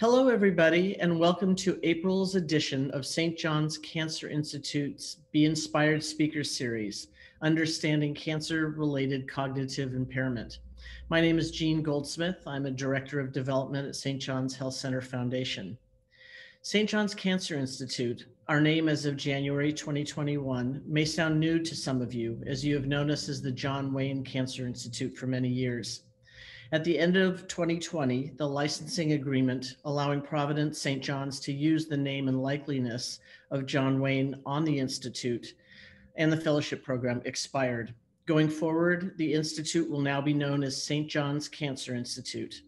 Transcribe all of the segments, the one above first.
Hello, everybody, and welcome to April's edition of St. John's Cancer Institute's Be Inspired Speaker Series, Understanding Cancer-Related Cognitive Impairment. My name is Gene Goldsmith. I'm a Director of Development at St. John's Health Center Foundation. St. John's Cancer Institute, our name as of January 2021, may sound new to some of you, as you have known us as the John Wayne Cancer Institute for many years. At the end of 2020, the licensing agreement allowing Providence St. John's to use the name and likeliness of John Wayne on the Institute and the fellowship program expired. Going forward, the Institute will now be known as St. John's Cancer Institute.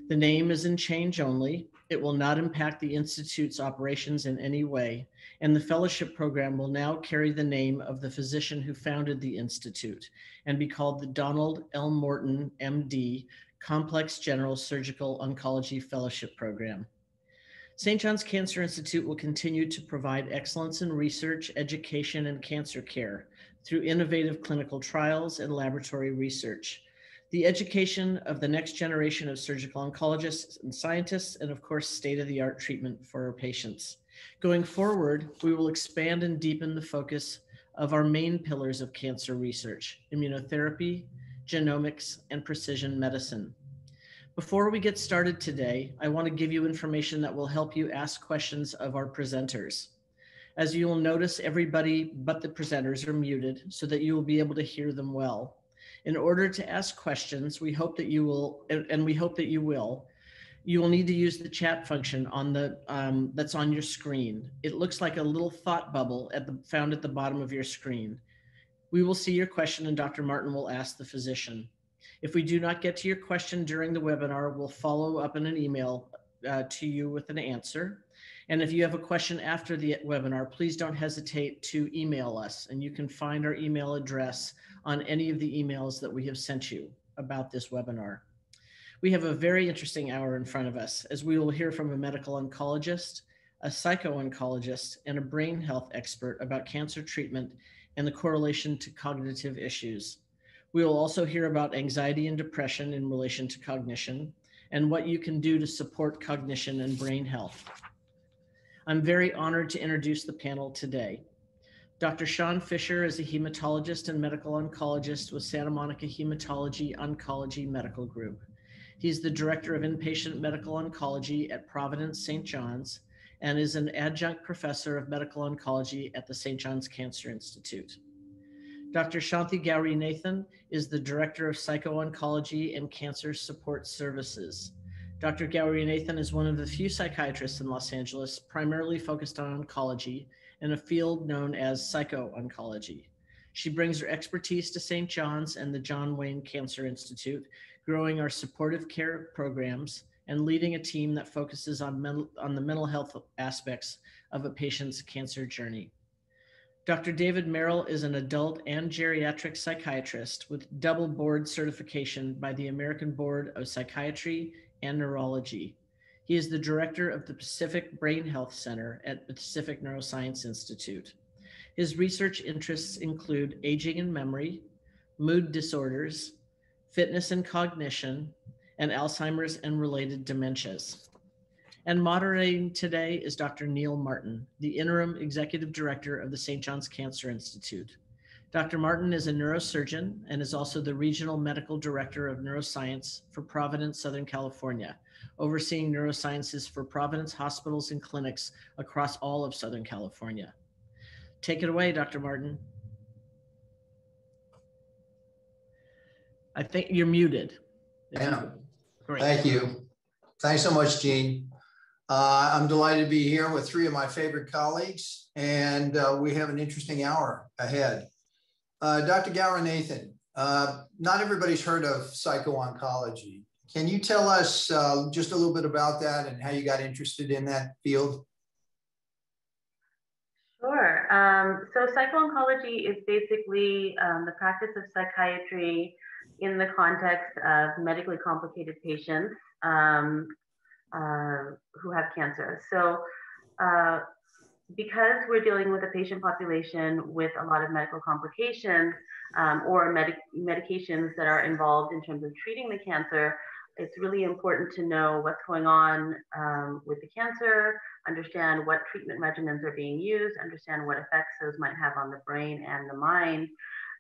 The name is in change only. It will not impact the Institute's operations in any way, and the fellowship program will now carry the name of the physician who founded the Institute and be called the Donald L. Morton, MD, Complex General Surgical Oncology Fellowship Program. St. John's Cancer Institute will continue to provide excellence in research, education, and cancer care through innovative clinical trials and laboratory research, the education of the next generation of surgical oncologists and scientists, and of course, state-of-the-art treatment for our patients. Going forward, we will expand and deepen the focus of our main pillars of cancer research: immunotherapy, genomics, and precision medicine. Before we get started today, I want to give you information that will help you ask questions of our presenters. As you will notice, everybody but the presenters are muted so that you will be able to hear them well. In order to ask questions, we hope that you will, and we hope that you will need to use the chat function on the that's on your screen. It looks like a little thought bubble found at the bottom of your screen. We will see your question and Dr. Martin will ask the physician. If we do not get to your question during the webinar, we'll follow up in an email to you with an answer. And if you have a question after the webinar, please don't hesitate to email us, and you can find our email address on any of the emails that we have sent you about this webinar. We have a very interesting hour in front of us, as we will hear from a medical oncologist, a psycho-oncologist, and a brain health expert about cancer treatment and the correlation to cognitive issues. We will also hear about anxiety and depression in relation to cognition and what you can do to support cognition and brain health. I'm very honored to introduce the panel today. Dr. Sean Fischer is a hematologist and medical oncologist with Santa Monica Hematology Oncology Medical Group. He's the director of Inpatient Medical Oncology at Providence St. John's and is an adjunct professor of medical oncology at the St. John's Cancer Institute. Dr. Shanthi Gowrinathan is the director of Psycho-oncology and Cancer Support Services. Dr. Gowrinathan is one of the few psychiatrists in Los Angeles primarily focused on oncology in a field known as psycho-oncology. She brings her expertise to St. John's and the John Wayne Cancer Institute, growing our supportive care programs and leading a team that focuses on the mental health aspects of a patient's cancer journey. Dr. David Merrill is an adult and geriatric psychiatrist with double board certification by the American Board of Psychiatry and Neurology. He is the director of the Pacific Brain Health Center at the Pacific Neuroscience Institute. His research interests include aging and memory, mood disorders, fitness and cognition, and Alzheimer's and related dementias. And moderating today is Dr. Neil Martin, the Interim Executive Director of the St. John's Cancer Institute. Dr. Martin is a neurosurgeon and is also the Regional Medical Director of Neuroscience for Providence, Southern California, overseeing neurosciences for Providence hospitals and clinics across all of Southern California. Take it away, Dr. Martin. I think you're muted. Yeah. Great. Thank you. Thanks so much, Gene. I'm delighted to be here with three of my favorite colleagues, and we have an interesting hour ahead. Dr. Gowrinathan, not everybody's heard of psycho-oncology. Can you tell us just a little bit about that and how you got interested in that field? Sure. So psycho-oncology is basically the practice of psychiatry in the context of medically complicated patients who have cancer. So because we're dealing with a patient population with a lot of medical complications or medications that are involved in terms of treating the cancer, It's really important to know what's going on with the cancer, understand what treatment regimens are being used, understand what effects those might have on the brain and the mind.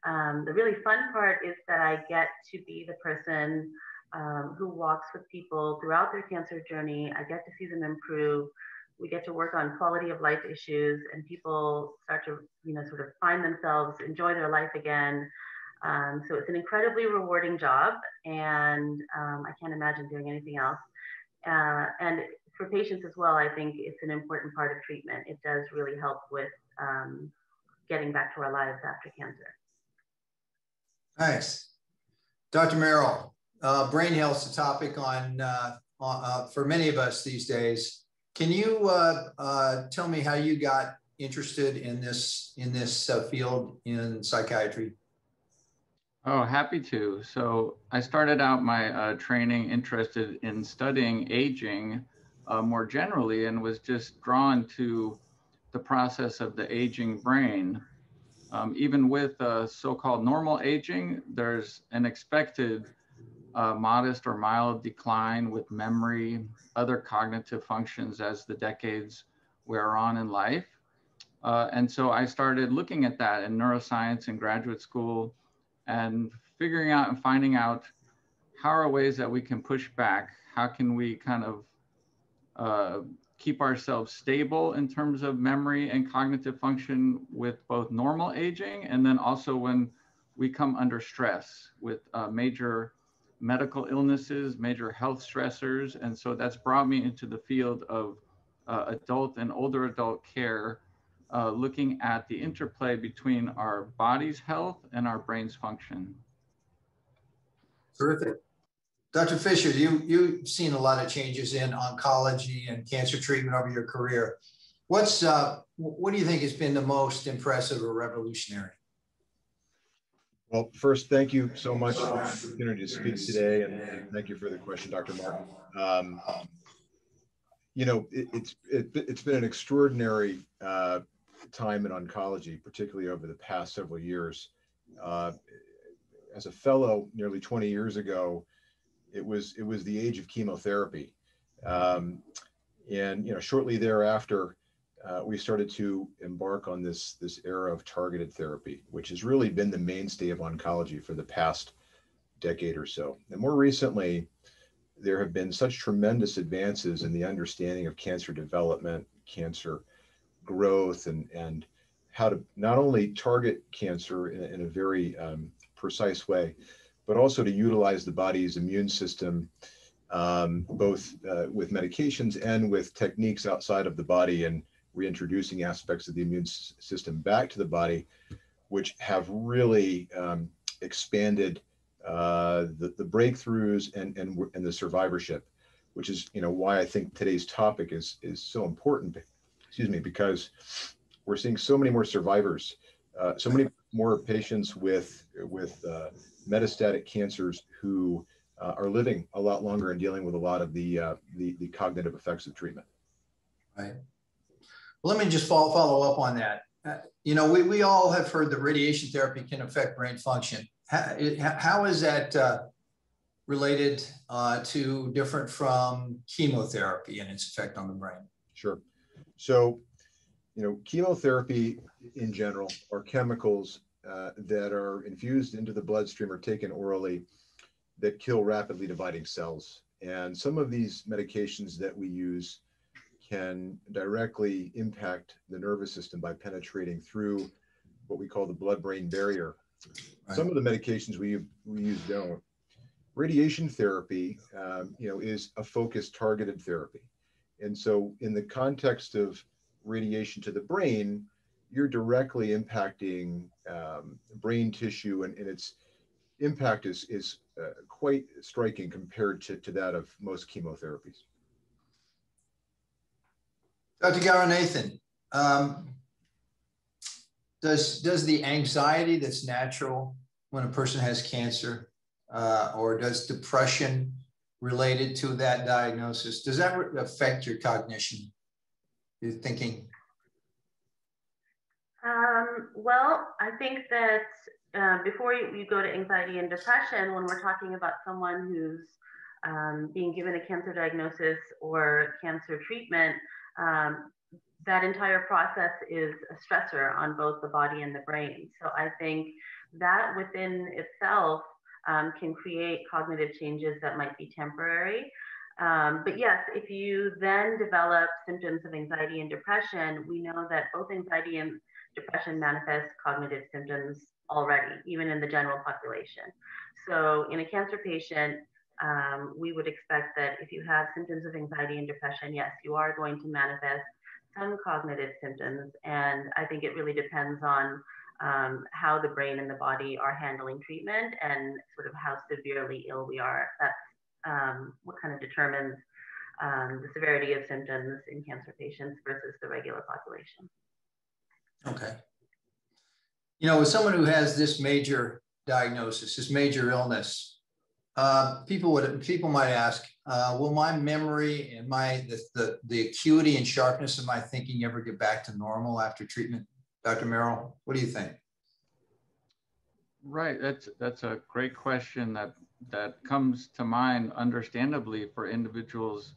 The really fun part is that I get to be the person who walks with people throughout their cancer journey. I get to see them improve. We get to work on quality of life issues, and people start to, sort of find themselves, enjoy their life again. So it's an incredibly rewarding job, and I can't imagine doing anything else. And for patients as well, I think it's an important part of treatment. It does really help with getting back to our lives after cancer. Thanks. Dr. Merrill, brain health is a topic for many of us these days. Can you tell me how you got interested in this field in psychiatry? Oh, happy to. So I started out my training interested in studying aging more generally, and was just drawn to the process of the aging brain. Even with so-called normal aging, there's an expected modest or mild decline with memory, other cognitive functions as the decades wear on in life. And so I started looking at that in neuroscience in graduate school, and figuring out and finding out how are ways that we can push back, how can we kind of keep ourselves stable in terms of memory and cognitive function with both normal aging, and then also when we come under stress with major medical illnesses, major health stressors. And so that's brought me into the field of adult and older adult care, looking at the interplay between our body's health and our brain's function. Terrific. Dr. Fischer, you've seen a lot of changes in oncology and cancer treatment over your career. What do you think has been the most impressive or revolutionary? Well, first, thank you so much for the opportunity to speak today, and thank you for the question, Dr. Martin. It's been an extraordinary time in oncology, particularly over the past several years. As a fellow nearly 20 years ago, it was the age of chemotherapy. Shortly thereafter, we started to embark on this era of targeted therapy, which has really been the mainstay of oncology for the past decade or so. And more recently, there have been such tremendous advances in the understanding of cancer development, cancer growth, and how to not only target cancer in a very precise way, but also to utilize the body's immune system, both with medications and with techniques outside of the body, and reintroducing aspects of the immune system back to the body, which have really expanded the breakthroughs and the survivorship, which is why I think today's topic is so important. Excuse me, because we're seeing so many more survivors, so many more patients with metastatic cancers who are living a lot longer and dealing with a lot of the cognitive effects of treatment. Right. Well, let me just follow up on that. We all have heard that radiation therapy can affect brain function. How is that related to different from chemotherapy and its effect on the brain? Sure. So, chemotherapy in general are chemicals that are infused into the bloodstream or taken orally that kill rapidly dividing cells. And some of these medications that we use can directly impact the nervous system by penetrating through what we call the blood-brain barrier. Right. Some of the medications we use don't. Radiation therapy, is a focused, targeted therapy. And so in the context of radiation to the brain, you're directly impacting brain tissue, and its impact is quite striking compared to that of most chemotherapies. Dr. Gowrinathan, does the anxiety that's natural when a person has cancer, or does depression related to that diagnosis, does that affect your cognition, your thinking? Well, I think that before you go to anxiety and depression, when we're talking about someone who's being given a cancer diagnosis or cancer treatment, that entire process is a stressor on both the body and the brain. So I think that within itself can create cognitive changes that might be temporary. But yes, if you then develop symptoms of anxiety and depression, we know that both anxiety and depression manifest cognitive symptoms already, even in the general population. So in a cancer patient, we would expect that if you have symptoms of anxiety and depression, yes, you are going to manifest some cognitive symptoms. And I think it really depends on how the brain and the body are handling treatment and sort of how severely ill we are. That's what kind of determines the severity of symptoms in cancer patients versus the regular population. Okay. You know, with someone who has this major diagnosis, this major illness, people might ask, will my memory and the acuity and sharpness of my thinking ever get back to normal after treatment? Dr. Merrill, what do you think? Right, that's a great question that comes to mind, understandably, for individuals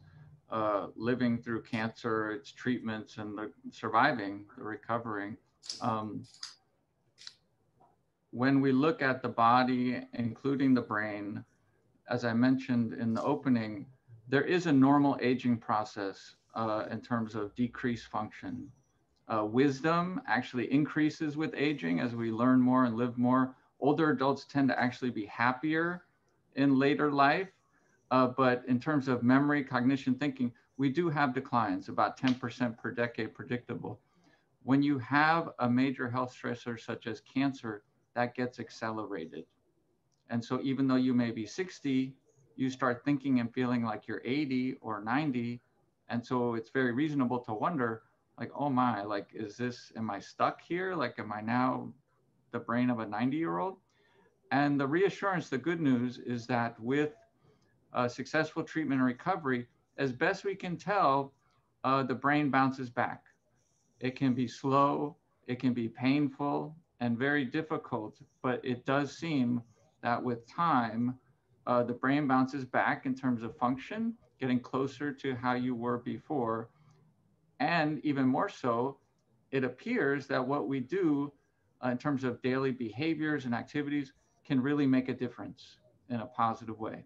living through cancer, its treatments, and the surviving, the recovering. When we look at the body, including the brain, as I mentioned in the opening, there is a normal aging process in terms of decreased function. Wisdom actually increases with aging as we learn more and live more. Older adults tend to actually be happier in later life. But in terms of memory, cognition, thinking, we do have declines, about 10% per decade predictable. When you have a major health stressor such as cancer, that gets accelerated. And so even though you may be 60, you start thinking and feeling like you're 80 or 90. And so it's very reasonable to wonder, like, oh my, like, am I stuck here? Like, am I now the brain of a 90-year-old? And the reassurance, the good news is that with successful treatment and recovery, as best we can tell, the brain bounces back. It can be slow, it can be painful and very difficult, but it does seem that with time, the brain bounces back in terms of function, getting closer to how you were before. And even more so, it appears that what we do in terms of daily behaviors and activities can really make a difference in a positive way.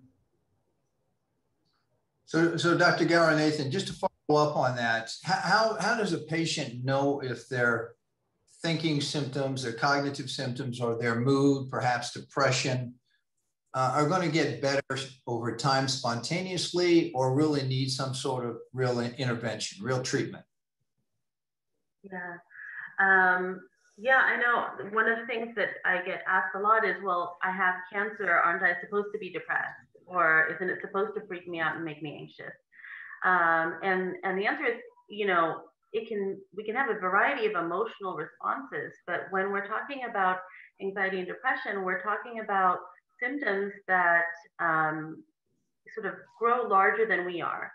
So Dr. Gowrinathan, just to follow up on that, how does a patient know if their thinking symptoms, their cognitive symptoms, or their mood, perhaps depression, are going to get better over time spontaneously, or really need some sort of real intervention, real treatment? Yeah. Yeah, I know. One of the things that I get asked a lot is, well, I have cancer, aren't I supposed to be depressed? Or isn't it supposed to freak me out and make me anxious? And the answer is, you know, we can have a variety of emotional responses, but when we're talking about anxiety and depression, we're talking about symptoms that sort of grow larger than we are.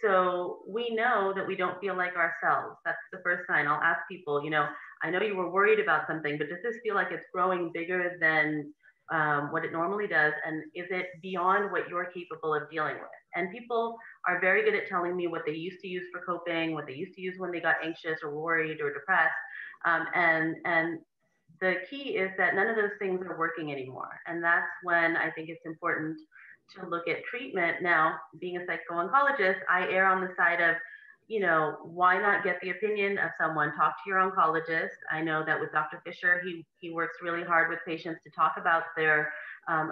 So we know that we don't feel like ourselves. That's the first sign. I'll ask people, you know, I know you were worried about something, but does this feel like it's growing bigger than what it normally does? And is it beyond what you're capable of dealing with? And people are very good at telling me what they used to use for coping, what they used to use when they got anxious or worried or depressed. And the key is that none of those things are working anymore. And that's when I think it's important to look at treatment. Now, being a psycho-oncologist, I err on the side of, you know, why not get the opinion of someone? Talk to your oncologist. I know that with Dr. Fischer, he works really hard with patients to talk about their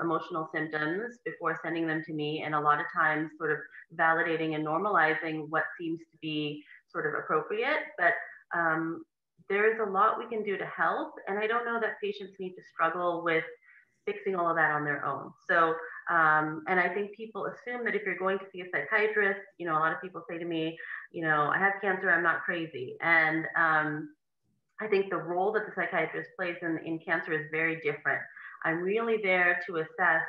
emotional symptoms before sending them to me, and a lot of times sort of validating and normalizing what seems to be sort of appropriate. But there is a lot we can do to help, and I don't know that patients need to struggle with fixing all of that on their own. So, and I think people assume that if you're going to see a psychiatrist, you know, a lot of people say to me, you know, I have cancer, I'm not crazy. And I think the role that the psychiatrist plays in cancer is very different. I'm really there to assess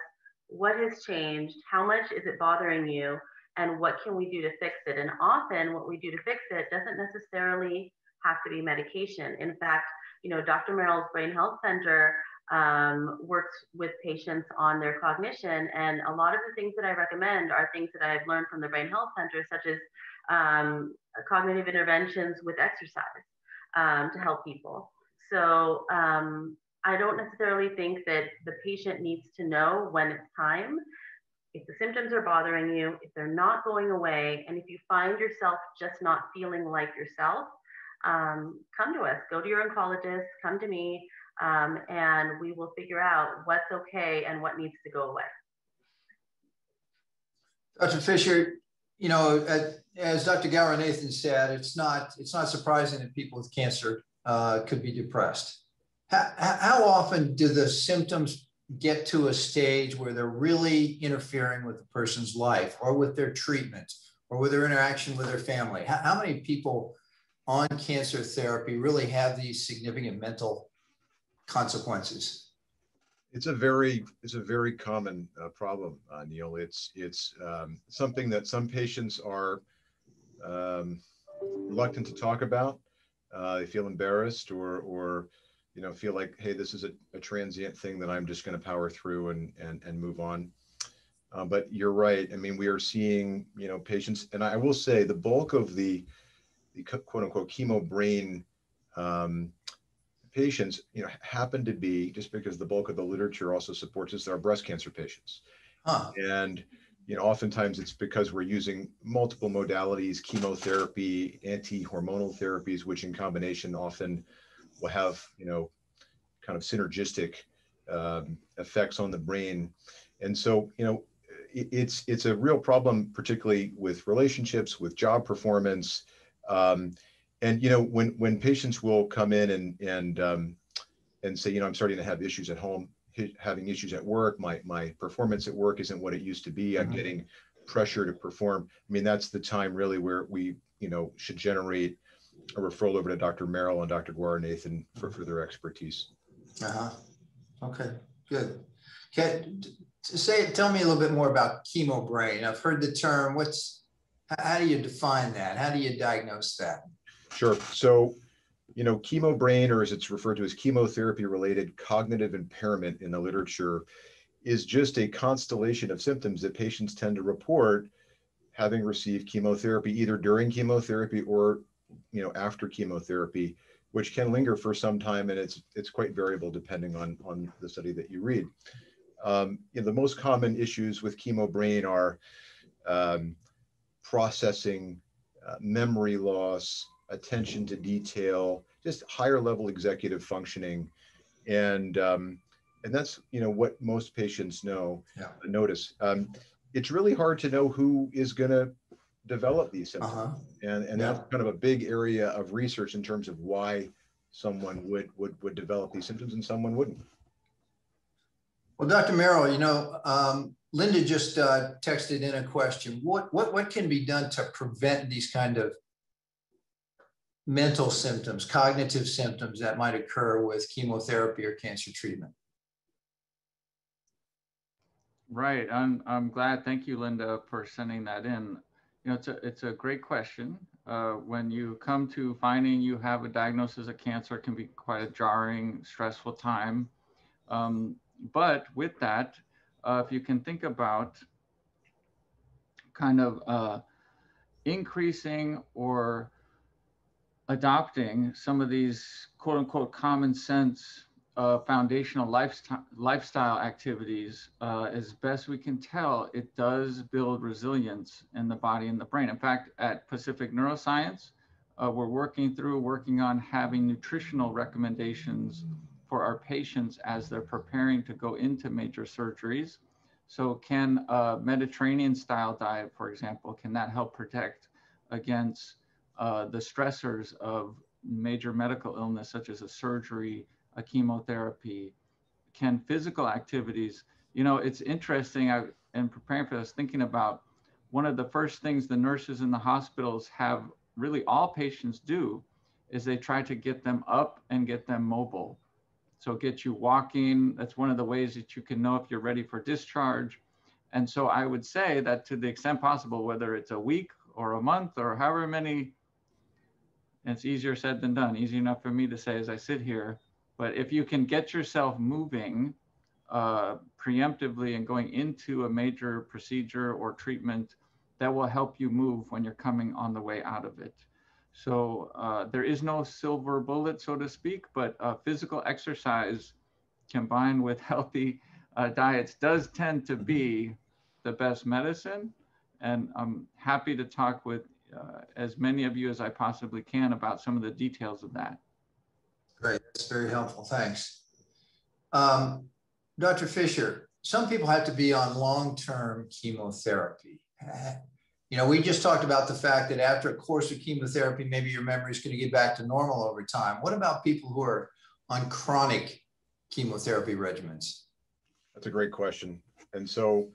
what has changed, how much is it bothering you, and what can we do to fix it? And often what we do to fix it doesn't necessarily have to be medication. In fact, you know, Dr. Merrill's Brain Health Center works with patients on their cognition. And a lot of the things that I recommend are things that I've learned from the Brain Health Center, such as cognitive interventions with exercise to help people. So I don't necessarily think that the patient needs to know when it's time. If the symptoms are bothering you, if they're not going away, and if you find yourself just not feeling like yourself, come to us, go to your oncologist, come to me, and we will figure out what's okay and what needs to go away. Dr. Fischer, you know, as Dr. Gowrinathan said, it's not surprising that people with cancer could be depressed. How often do the symptoms get to a stage where they're really interfering with the person's life or with their treatment or with their interaction with their family? How many people on cancer therapy really have these significant mental consequences? It's a very common problem, Neil. It's something that some patients are reluctant to talk about. They feel embarrassed or you know, feel like, hey, this is a transient thing that I'm just going to power through and move on. But you're right. I mean, we are seeing, you know, patients, and I will say the bulk of the quote unquote chemo brain patients, you know, happen to be, just because the bulk of the literature also supports this, are breast cancer patients. And, you know, oftentimes it's because we're using multiple modalities, chemotherapy, anti-hormonal therapies, which in combination often will have, you know, kind of synergistic effects on the brain. And so, you know, it's a real problem, particularly with relationships, with job performance. And, you know, when patients will come in and say, you know, I'm starting to have issues at home, having issues at work, my performance at work isn't what it used to be, I'm getting pressure to perform. I mean, that's the time really where we, you know, should generate a referral over to Dr. Merrill and Dr. Gowrinathan for their expertise. Okay, good. Tell me a little bit more about chemo brain. I've heard the term. How do you define that? How do you diagnose that? Sure. So, you know, chemo brain, or as it's referred to as chemotherapy-related cognitive impairment in the literature, is just a constellation of symptoms that patients tend to report having received chemotherapy, either during chemotherapy or, you know, after chemotherapy, which can linger for some time, and it's quite variable depending on the study that you read. You know, the most common issues with chemo brain are processing, memory loss, attention to detail, just higher level executive functioning, and that's, you know, what most patients notice. It's really hard to know who is going to develop these symptoms, and that's kind of a big area of research in terms of why someone would develop these symptoms and someone wouldn't. Well, Dr. Merrill, you know, Linda just texted in a question. What can be done to prevent these kind of mental symptoms, cognitive symptoms that might occur with chemotherapy or cancer treatment? Right. I'm glad. Thank you, Linda, for sending that in. You know, it's a great question. When you come to finding you have a diagnosis of cancer, it can be quite a jarring, stressful time. But with that, if you can think about kind of increasing or adopting some of these quote unquote common sense foundational lifestyle activities, as best we can tell, it does build resilience in the body and the brain. In fact, at Pacific Neuroscience, we're working on having nutritional recommendations for our patients as they're preparing to go into major surgeries. So can a Mediterranean style diet, for example, can that help protect against the stressors of major medical illness, such as a surgery, a chemotherapy? Can physical activities, you know, it's interesting, in preparing for this, thinking about one of the first things the nurses in the hospitals have really all patients do is they try to get them up and get them mobile. So get you walking. That's one of the ways that you can know if you're ready for discharge. And so I would say that to the extent possible, whether it's a week or a month or however many, and it's easier said than done, easy enough for me to say as I sit here, But if you can get yourself moving preemptively and going into a major procedure or treatment, that will help you move when you're coming on the way out of it. So there is no silver bullet, so to speak, but physical exercise combined with healthy diets does tend to be the best medicine. And I'm happy to talk with as many of you as I possibly can about some of the details of that. Great, that's very helpful, thanks. Dr. Fischer, some people have to be on long-term chemotherapy. You know, we just talked about the fact that after a course of chemotherapy, maybe your memory is going to get back to normal over time. What about people who are on chronic chemotherapy regimens? That's a great question. And so,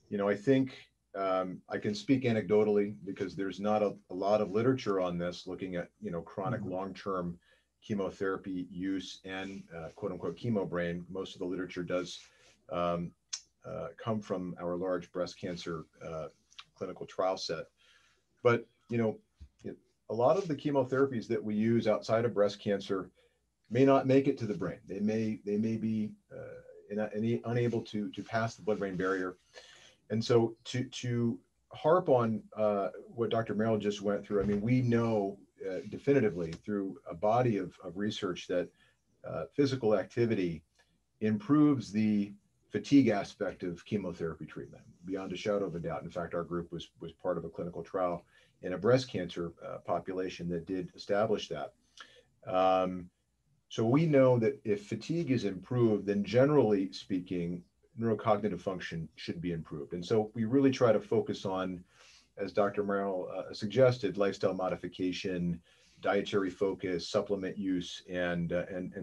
you know, I think I can speak anecdotally because there's not a lot of literature on this looking at, you know, chronic long-term chemotherapy use and quote unquote chemo brain. Most of the literature does come from our large breast cancer clinical trial set. But, you know, a lot of the chemotherapies that we use outside of breast cancer may not make it to the brain. They may be unable to pass the blood-brain barrier. And so to harp on what Dr. Merrill just went through, I mean, we know definitively through a body of research that physical activity improves the fatigue aspect of chemotherapy treatment beyond a shadow of a doubt. In fact, our group was part of a clinical trial in a breast cancer population that did establish that. So we know that if fatigue is improved, then generally speaking, neurocognitive function should be improved. And so we really try to focus on, as Dr. Merrill suggested, lifestyle modification, dietary focus, supplement use, and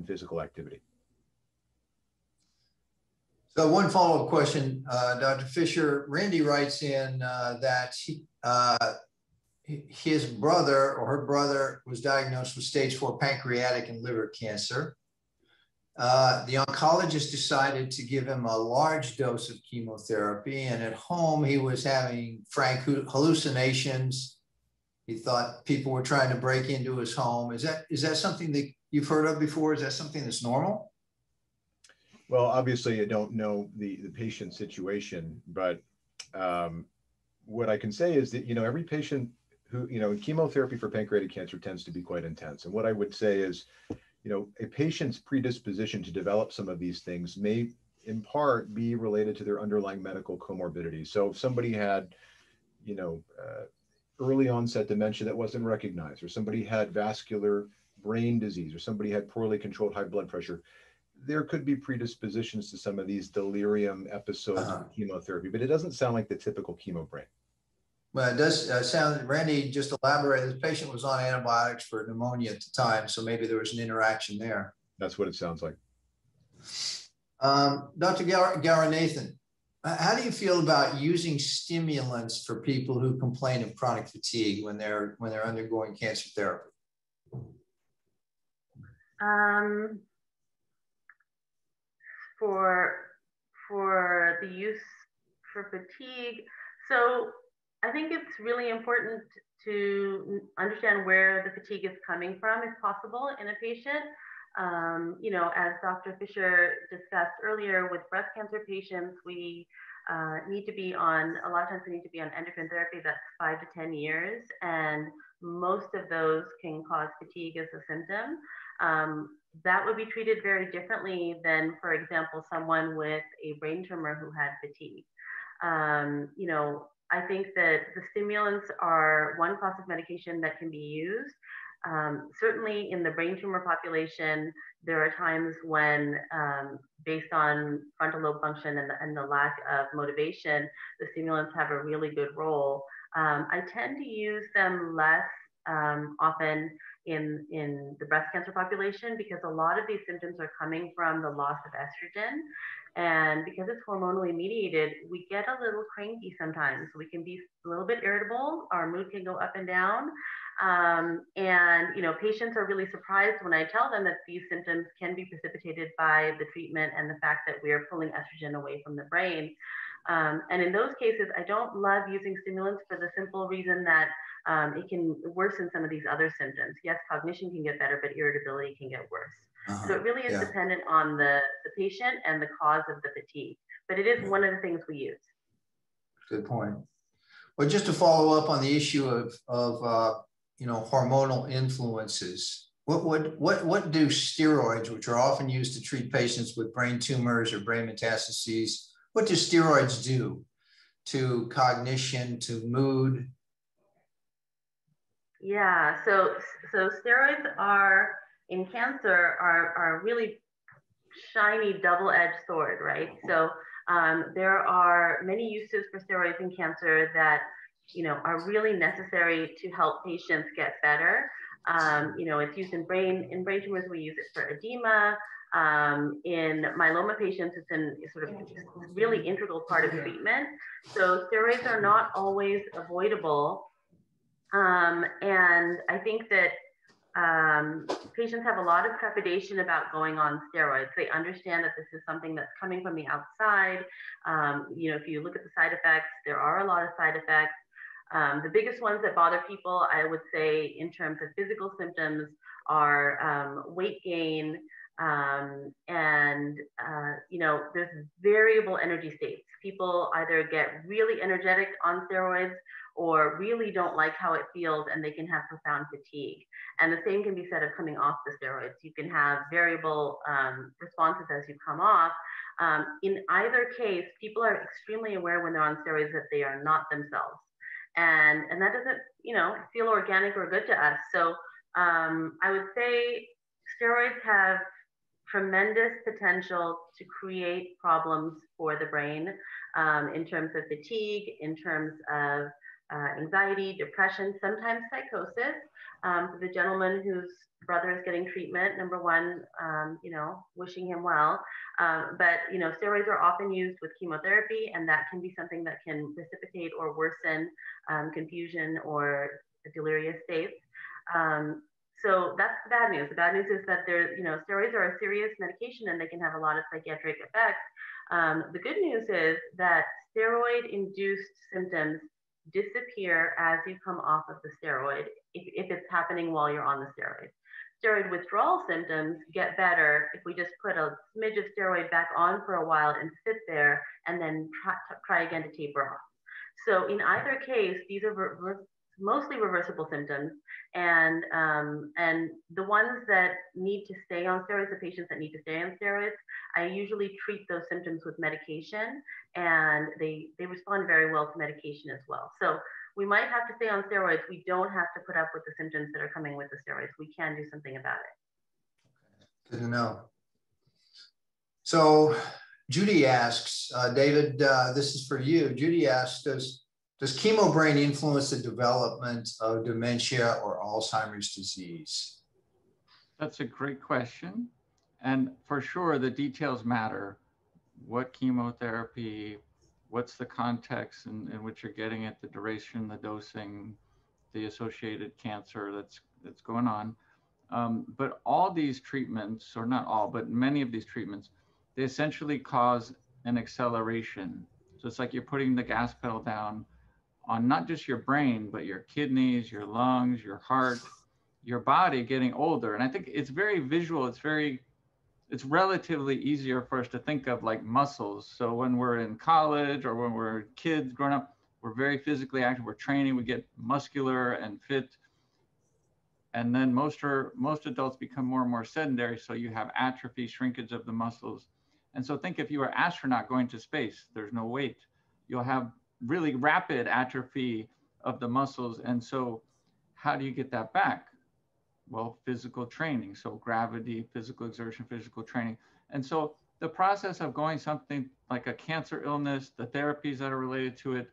physical activity. So one follow-up question, Dr. Fischer. Randy writes in that his brother or her brother was diagnosed with stage 4 pancreatic and liver cancer. The oncologist decided to give him a large dose of chemotherapy, and at home he was having frank hallucinations. He thought people were trying to break into his home. Is that something that you've heard of before? Is that something that's normal? Well, obviously, I don't know the patient situation, but what I can say is that, you know, every patient who, you know, chemotherapy for pancreatic cancer tends to be quite intense. And what I would say is, you know, a patient's predisposition to develop some of these things may in part be related to their underlying medical comorbidity. So if somebody had, you know, early onset dementia that wasn't recognized, or somebody had vascular brain disease, or somebody had poorly controlled high blood pressure, there could be predispositions to some of these delirium episodes of chemotherapy, but it doesn't sound like the typical chemo brain. Well, it does sound, Randy just elaborated, the patient was on antibiotics for pneumonia at the time, so maybe there was an interaction there. That's what it sounds like. Dr. Gowrinathan, how do you feel about using stimulants for people who complain of chronic fatigue when they're undergoing cancer therapy? For the use for fatigue, so I think it's really important to understand where the fatigue is coming from, if possible, in a patient. You know, as Dr. Fischer discussed earlier, with breast cancer patients, we need to be on, a lot of times we need to be on endocrine therapy that's 5 to 10 years, and most of those can cause fatigue as a symptom. That would be treated very differently than, for example, someone with a brain tumor who had fatigue. You know, I think that the stimulants are one class of medication that can be used. Certainly in the brain tumor population, there are times when, based on frontal lobe function and the lack of motivation, the stimulants have a really good role. I tend to use them less often in the breast cancer population, because a lot of these symptoms are coming from the loss of estrogen. And because it's hormonally mediated, we get a little cranky sometimes. We can be a little bit irritable. Our mood can go up and down. And, you know, patients are really surprised when I tell them that these symptoms can be precipitated by the treatment and the fact that we are pulling estrogen away from the brain. And in those cases, I don't love using stimulants for the simple reason that it can worsen some of these other symptoms. Yes, cognition can get better, but irritability can get worse. So it really is Yeah. dependent on the patient and the cause of the fatigue, but it is one of the things we use. Good point. Well, just to follow up on the issue of hormonal influences, what do steroids, which are often used to treat patients with brain tumors or brain metastases, what do steroids do to cognition, to mood? Yeah, so steroids are in cancer are really shiny double-edged sword, right? So there are many uses for steroids in cancer that are really necessary to help patients get better. It's used in brain tumors. We use it for edema. In myeloma patients, it's sort of really integral part of treatment. So steroids are not always avoidable. And I think that patients have a lot of trepidation about going on steroids. They understand that this is something that's coming from the outside. If you look at the side effects, there are a lot of side effects. The biggest ones that bother people, I would say, in terms of physical symptoms are weight gain, and there's variable energy states. People either get really energetic on steroids or really don't like how it feels, and they can have profound fatigue. And the same can be said of coming off the steroids. You can have variable responses as you come off. In either case, people are extremely aware when they're on steroids that they are not themselves. And that doesn't, feel organic or good to us. So I would say steroids have tremendous potential to create problems for the brain in terms of fatigue, in terms of anxiety, depression, sometimes psychosis. For the gentleman whose brother is getting treatment, number one, wishing him well. But steroids are often used with chemotherapy, and that can be something that can precipitate or worsen confusion or delirious states. So that's the bad news. The bad news is that steroids are a serious medication and they can have a lot of psychiatric effects. The good news is that steroid-induced symptoms disappear as you come off of the steroid if it's happening while you're on the steroid. Steroid withdrawal symptoms get better if we just put a smidge of steroid back on for a while and sit there and then try again to taper off. So in either case, these are mostly reversible symptoms, and the ones that need to stay on steroids, the patients that need to stay on steroids, I usually treat those symptoms with medication, and they respond very well to medication as well. So we might have to stay on steroids. We don't have to put up with the symptoms that are coming with the steroids. We can do something about it. Good to know. So Judy asks, David, this is for you. Judy asks, does chemo brain influence the development of dementia or Alzheimer's disease? That's a great question. And for sure, the details matter. What chemotherapy, what's the context in which you're getting it, the duration, the dosing, the associated cancer that's going on. But all these treatments, or not all, but many of these treatments, they essentially cause an acceleration. So it's like you're putting the gas pedal down on not just your brain, but your kidneys, your lungs, your heart, your body getting older. And I think it's very visual. It's relatively easier for us to think of like muscles. So when we're in college or when we're kids growing up, we're very physically active, we're training, we get muscular and fit. And then most adults become more and more sedentary. So you have atrophy, shrinkage of the muscles. And so think if you were an astronaut going to space, there's no weight. You'll have really rapid atrophy of the muscles. And so how do you get that back? Well, physical training. So gravity, physical exertion, physical training. And so the process of going something like a cancer illness, the therapies that are related to it,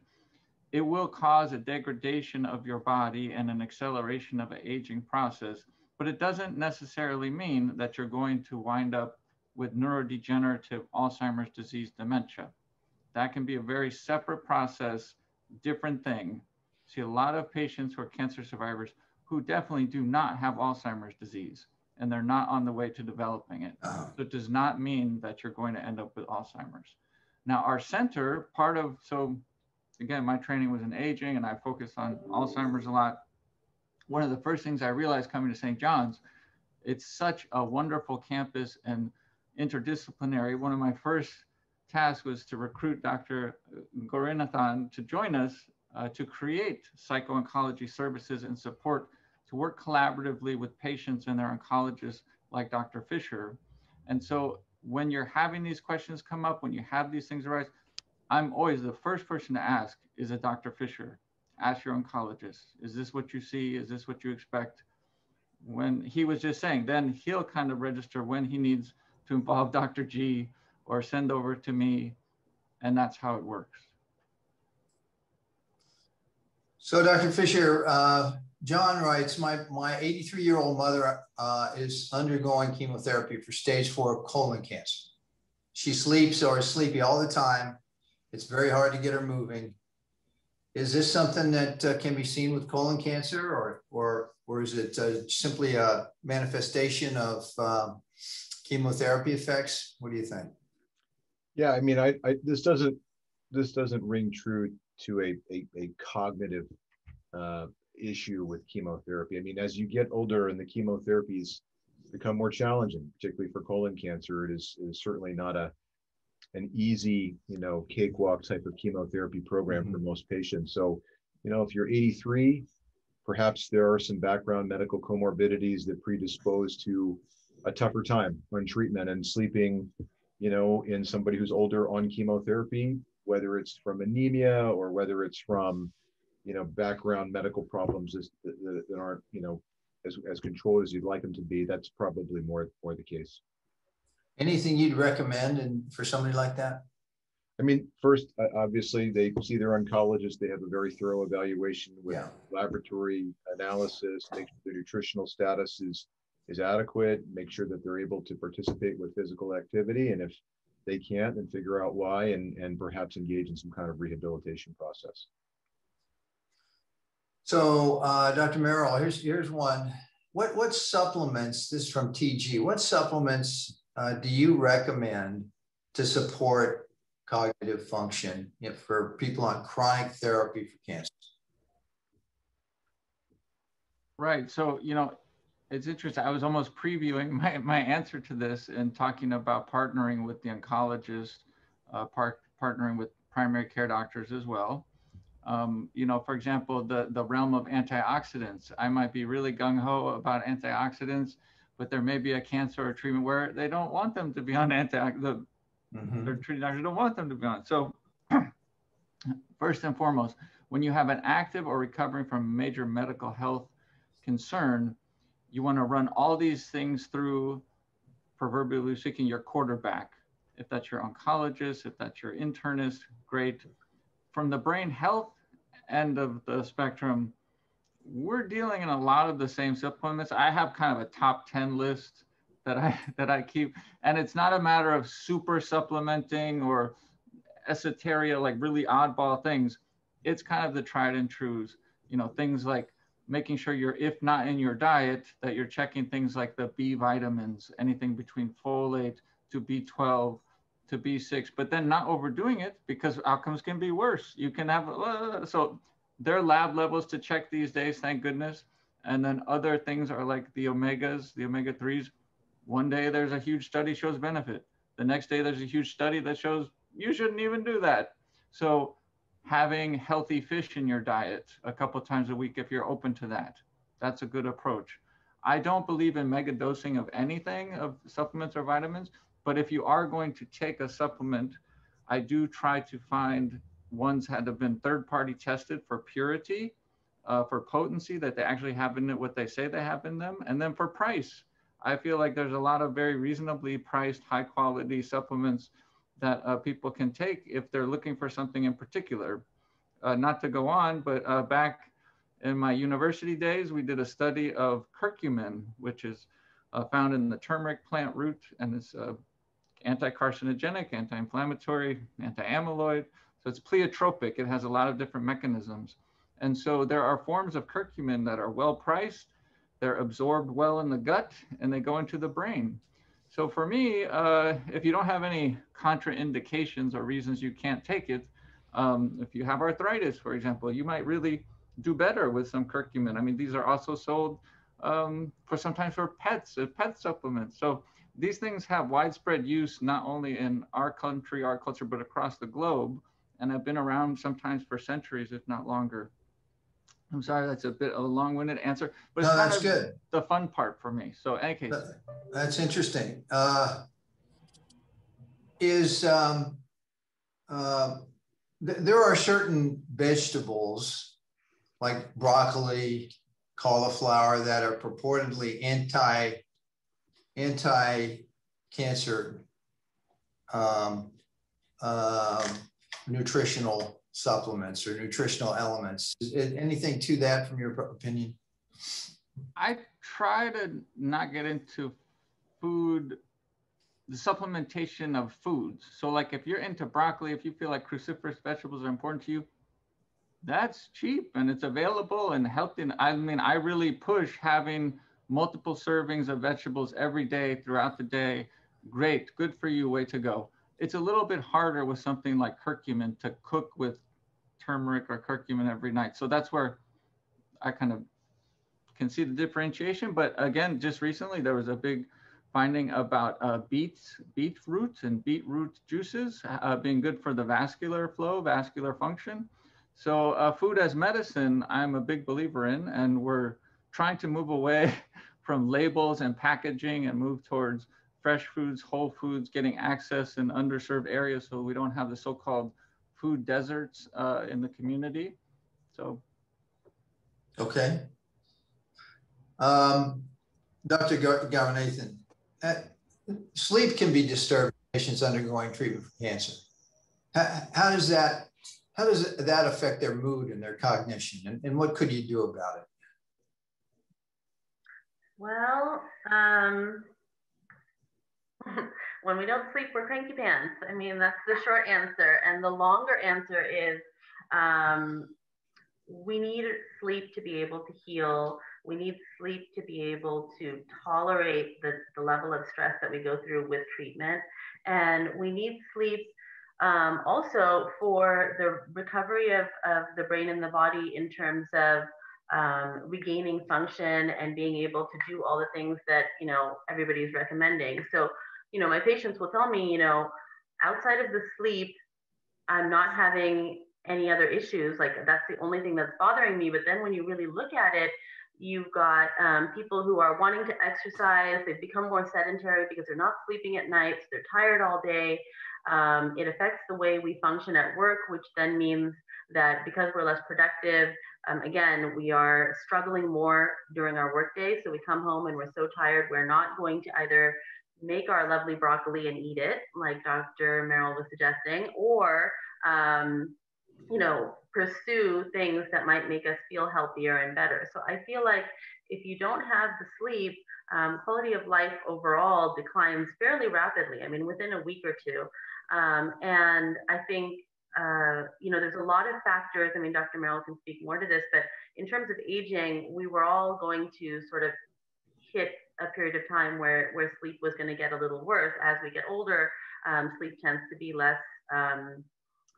it will cause a degradation of your body and an acceleration of an aging process. But it doesn't necessarily mean that you're going to wind up with neurodegenerative Alzheimer's disease dementia. That can be a very separate process, different thing. See a lot of patients who are cancer survivors who definitely do not have Alzheimer's disease, and they're not on the way to developing it. So it does not mean that you're going to end up with Alzheimer's. Now, our center, so again, my training was in aging and I focused on Alzheimer's a lot. One of the first things I realized coming to St. John's It's such a wonderful campus and interdisciplinary. One of my first tasks was to recruit Dr. Gowrinathan to join us to create psycho-oncology services and support, to work collaboratively with patients and their oncologists like Dr. Fischer. And so when you're having these questions come up, when you have these things arise, I'm always the first person to ask, is it Dr. Fischer? Ask your oncologist. Is this what you see? Is this what you expect? When he was just saying, then he'll kind of register when he needs to involve Dr. G or send over to me. And that's how it works. So Dr. Fischer, John writes, my 83-year-old mother is undergoing chemotherapy for stage 4 colon cancer. She sleeps or is sleepy all the time. It's very hard to get her moving. Is this something that can be seen with colon cancer, or is it simply a manifestation of chemotherapy effects? What do you think? Yeah, I mean, this doesn't ring true to a cognitive issue with chemotherapy. I mean, as you get older and the chemotherapies become more challenging, particularly for colon cancer, it is certainly not an easy, cakewalk type of chemotherapy program for most patients. So, if you're 83, perhaps there are some background medical comorbidities that predispose to a tougher time on treatment, and sleeping, in somebody who's older on chemotherapy, whether it's from anemia or whether it's from, background medical problems that aren't, as controlled as you'd like them to be, that's probably more the case. Anything you'd recommend for somebody like that? I mean, first, obviously, they see their oncologist. They have a very thorough evaluation with laboratory analysis, make sure their nutritional status is adequate, make sure that they're able to participate with physical activity. And if they can't, then figure out why and perhaps engage in some kind of rehabilitation process. So, Dr. Merrill, here's one. What supplements, this is from TG, what supplements do you recommend to support cognitive function for people on chronic therapy for cancer? Right. So, it's interesting. I was almost previewing my answer to this and talking about partnering with the oncologist, partnering with primary care doctors as well. For example, the realm of antioxidants. I might be really gung-ho about antioxidants, but there may be a cancer or treatment where they don't want them to be on antioxidants. Their treating doctors don't want them to be on. So first and foremost, when you have an active or recovering from a major medical health concern, you want to run all these things through, proverbially speaking, your quarterback. If that's your oncologist, if that's your internist, great. From the brain health end of the spectrum, we're dealing in a lot of the same supplements. I have kind of a top 10 list that I keep, and it's not a matter of super supplementing or esoteria, like really oddball things. It's kind of the tried and trues, things like making sure you're, if not in your diet, that you're checking things like the B vitamins, anything between folate to B12 to B6, but then not overdoing it, because outcomes can be worse. You can have, so there are lab levels to check these days, thank goodness. And then other things are like the omegas, the omega-3s. One day there's a huge study shows benefit. The next day there's a huge study that shows you shouldn't even do that. So having healthy fish in your diet a couple times a week, if you're open to that, that's a good approach. I don't believe in mega dosing of anything, of supplements or vitamins, but if you are going to take a supplement, I do try to find ones that have been third-party tested for purity, for potency, that they actually have in it what they say they have in them, and then for price. I feel like there's a lot of very reasonably priced, high-quality supplements that people can take if they're looking for something in particular. Not to go on, but back in my university days, we did a study of curcumin, which is found in the turmeric plant root, and it's anti-carcinogenic, anti-inflammatory, anti-amyloid. So it's pleiotropic. It has a lot of different mechanisms. And so there are forms of curcumin that are well priced, they're absorbed well in the gut, and they go into the brain. So for me, if you don't have any contraindications or reasons you can't take it, if you have arthritis, for example, you might really do better with some curcumin. I mean, these are also sold for sometimes for pets, pet supplements. So these things have widespread use, not only in our country, our culture, but across the globe, and have been around sometimes for centuries, if not longer. I'm sorry, that's a bit of a long-winded answer, but it's kind of good. The fun part for me. So in any case. That's interesting. There are certain vegetables like broccoli, cauliflower that are purportedly anti-cancer nutritional supplements or nutritional elements. Is anything to that from your opinion? I try to not get into food, the supplementation of foods. So like if you're into broccoli, if you feel like cruciferous vegetables are important to you, that's cheap and it's available and healthy. I mean, I really push having multiple servings of vegetables every day throughout the day. Great, good for you, way to go. It's a little bit harder with something like curcumin to cook with turmeric or curcumin every night. So that's where I kind of can see the differentiation. But again, just recently, there was a big finding about beetroot and beetroot juices being good for the vascular flow, vascular function. So food as medicine, I'm a big believer in, and we're trying to move away from labels and packaging and move towards fresh foods, whole foods, getting access in underserved areas so we don't have the so-called food deserts in the community. So. Okay. Dr. Gowrinathan, sleep can be disturbed in patients undergoing treatment for cancer. How does that affect their mood and their cognition? And what could you do about it? Well, when we don't sleep, we're cranky pants. I mean, that's the short answer. And the longer answer is we need sleep to be able to heal. We need sleep to be able to tolerate the level of stress that we go through with treatment. And we need sleep also for the recovery of the brain and the body in terms of regaining function and being able to do all the things that, you know, everybody's recommending. So, you know, my patients will tell me, you know, outside of the sleep, I'm not having any other issues. Like that's the only thing that's bothering me. But then when you really look at it, you've got people who are wanting to exercise. They've become more sedentary because they're not sleeping at night. So they're tired all day. It affects the way we function at work, which then means that because we're less productive, again, we are struggling more during our workday. So we come home and we're so tired, we're not going to either make our lovely broccoli and eat it, like Dr. Merrill was suggesting, or you know, pursue things that might make us feel healthier and better. So I feel like if you don't have the sleep, quality of life overall declines fairly rapidly. I mean, within a week or two. And I think, you know, there's a lot of factors. I mean, Dr. Merrill can speak more to this, but in terms of aging, we were all going to sort of hit a period of time where sleep was going to get a little worse. As we get older, sleep tends to be less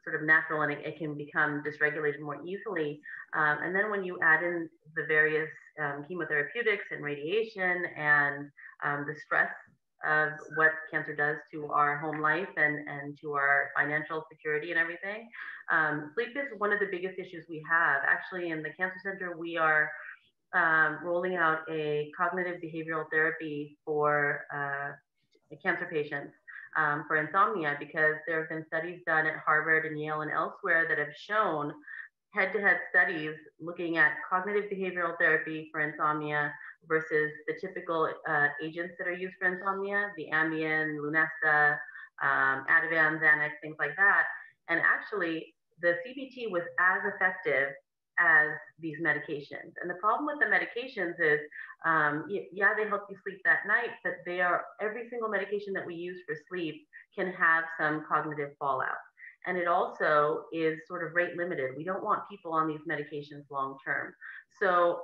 sort of natural, and it can become dysregulated more easily. And then when you add in the various chemotherapeutics and radiation and the stress of what cancer does to our home life and to our financial security and everything, sleep is one of the biggest issues we have. Actually, in the Cancer Center, we are rolling out a cognitive behavioral therapy for cancer patients for insomnia, because there have been studies done at Harvard and Yale and elsewhere that have shown head-to-head studies looking at cognitive behavioral therapy for insomnia versus the typical agents that are used for insomnia, the Ambien, Lunesta, Ativan, Xanax, things like that. And actually, the CBT was as effective as these medications. And the problem with the medications is, yeah, they help you sleep that night, but they are, every single medication that we use for sleep can have some cognitive fallout. And it also is sort of rate limited. We don't want people on these medications long term. So,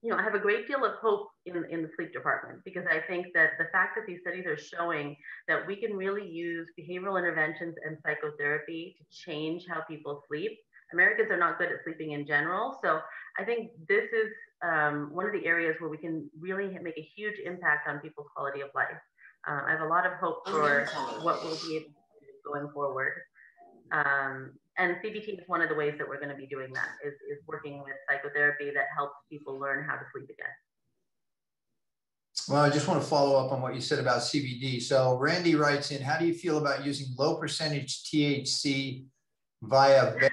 you know, I have a great deal of hope in the sleep department, because I think that the fact that these studies are showing that we can really use behavioral interventions and psychotherapy to change how people sleep, Americans are not good at sleeping in general. So I think this is one of the areas where we can really make a huge impact on people's quality of life. I have a lot of hope for what we'll be able to do going forward. And CBT is one of the ways that we're going to be doing that, is working with psychotherapy that helps people learn how to sleep again. Well, I just want to follow up on what you said about CBD. So Randy writes in, how do you feel about using low percentage THC via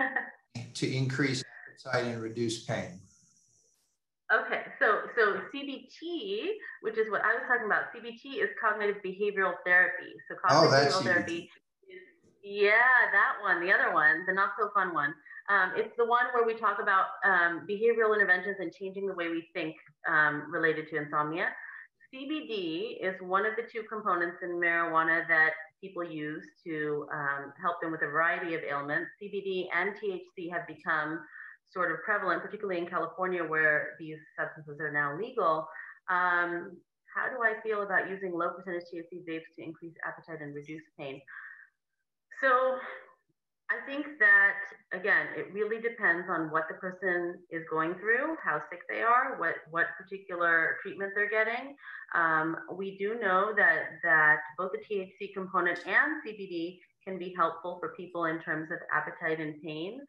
to increase appetite and reduce pain? Okay, so CBT, which is what I was talking about, CBT is cognitive behavioral therapy. So cognitive behavioral therapy is, yeah, that one, the other one, the not so fun one. It's the one where we talk about behavioral interventions and changing the way we think related to insomnia. CBD is one of the two components in marijuana that people use to help them with a variety of ailments. CBD and THC have become sort of prevalent, particularly in California, where these substances are now legal. How do I feel about using low percentage THC vapes to increase appetite and reduce pain? So I think that, again, it really depends on what the person is going through, how sick they are, what particular treatment they're getting. We do know that both the THC component and CBD can be helpful for people in terms of appetite and pain.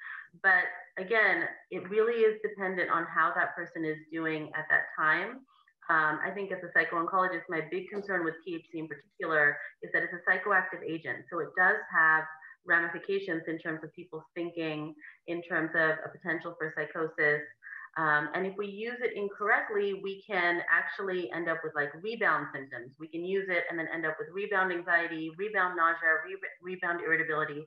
But again, it really is dependent on how that person is doing at that time. I think as a psycho-oncologist, my big concern with THC in particular is that it's a psychoactive agent. So it does have ramifications in terms of people's thinking, in terms of a potential for psychosis. And if we use it incorrectly, we can actually end up with like rebound symptoms. We can use it and then end up with rebound anxiety, rebound nausea, rebound irritability.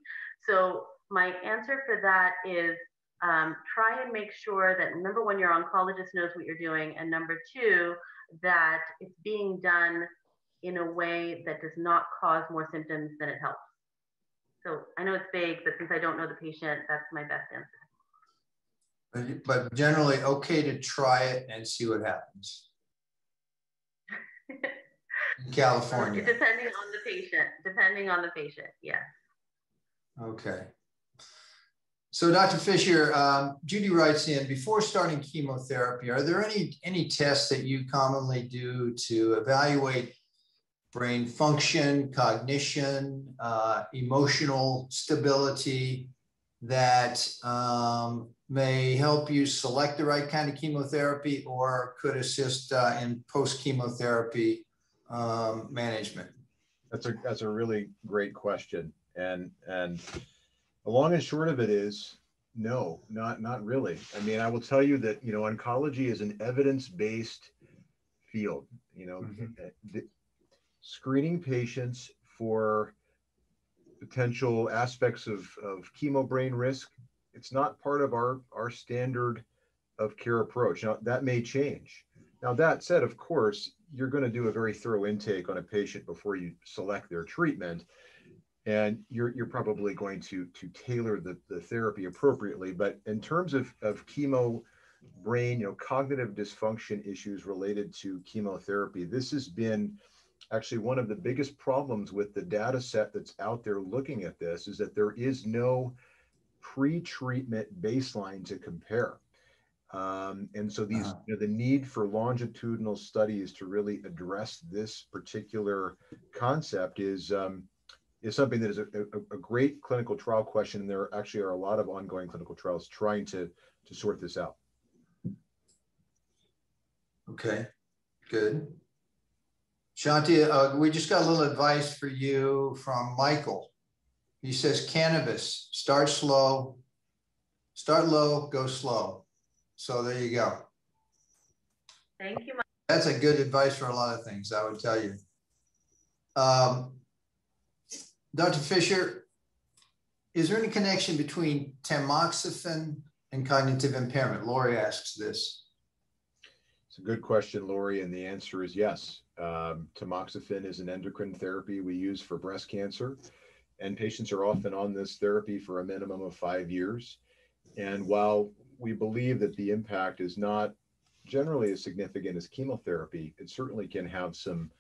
So my answer for that is try and make sure that, number one, your oncologist knows what you're doing, and number two, that it's being done in a way that does not cause more symptoms than it helps. So I know it's vague, but since I don't know the patient, that's my best answer. But generally, okay to try it and see what happens. In California. Depending on the patient, yes. Okay. So Dr. Fischer, Judy writes in, before starting chemotherapy, are there any tests that you commonly do to evaluate brain function, cognition, emotional stability that may help you select the right kind of chemotherapy or could assist in post-chemotherapy management? That's a really great question. And the long and short of it is, no, not really. I mean, I will tell you that, oncology is an evidence-based field, screening patients for potential aspects of chemo brain risk. It's not part of our standard of care approach. Now, that may change. Now, that said, of course, you're going to do a very thorough intake on a patient before you select their treatment. And you're probably going to tailor the therapy appropriately. But in terms of chemo brain, cognitive dysfunction issues related to chemotherapy, this has been actually one of the biggest problems with the data set that's out there looking at this, is that there is no pre-treatment baseline to compare. And so these, the need for longitudinal studies to really address this particular concept is something that is a great clinical trial question. And there actually are a lot of ongoing clinical trials trying to sort this out. Okay, good. Shanthi, we just got a little advice for you from Michael. He says, cannabis, start slow, start low, go slow. So there you go. Thank you, Mike. That's a good advice for a lot of things, I would tell you. Dr. Fischer, is there any connection between tamoxifen and cognitive impairment? Lori asks this. It's a good question, Lori, and the answer is yes. Tamoxifen is an endocrine therapy we use for breast cancer, and patients are often on this therapy for a minimum of 5 years. And while we believe that the impact is not generally as significant as chemotherapy, it certainly can have some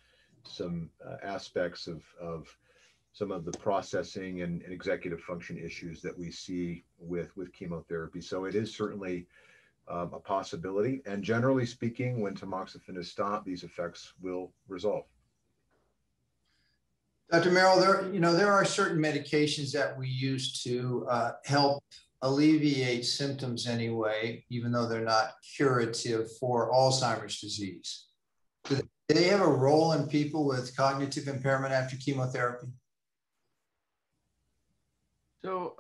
aspects of some of the processing and executive function issues that we see with chemotherapy. So it is certainly a possibility. And generally speaking, when tamoxifen is stopped, these effects will resolve. Dr. Merrill, there are certain medications that we use to help alleviate symptoms anyway, even though they're not curative for Alzheimer's disease. Do they have a role in people with cognitive impairment after chemotherapy? So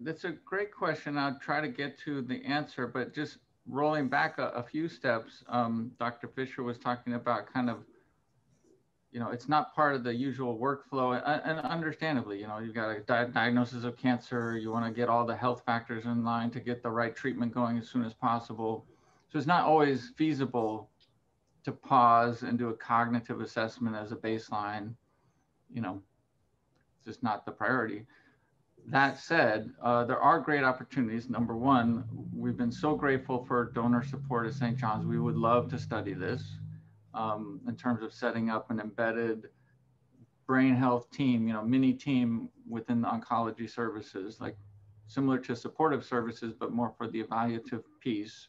that's a great question. I'll try to get to the answer, but just rolling back a few steps, Dr. Fischer was talking about kind of, it's not part of the usual workflow, and understandably, you've got a diagnosis of cancer, you want to get all the health factors in line to get the right treatment going as soon as possible. So it's not always feasible to pause and do a cognitive assessment as a baseline. It's just not the priority. That said, there are great opportunities. Number one, we've been so grateful for donor support at St. John's. We would love to study this in terms of setting up an embedded brain health team, mini team within the oncology services, like similar to supportive services, but more for the evaluative piece.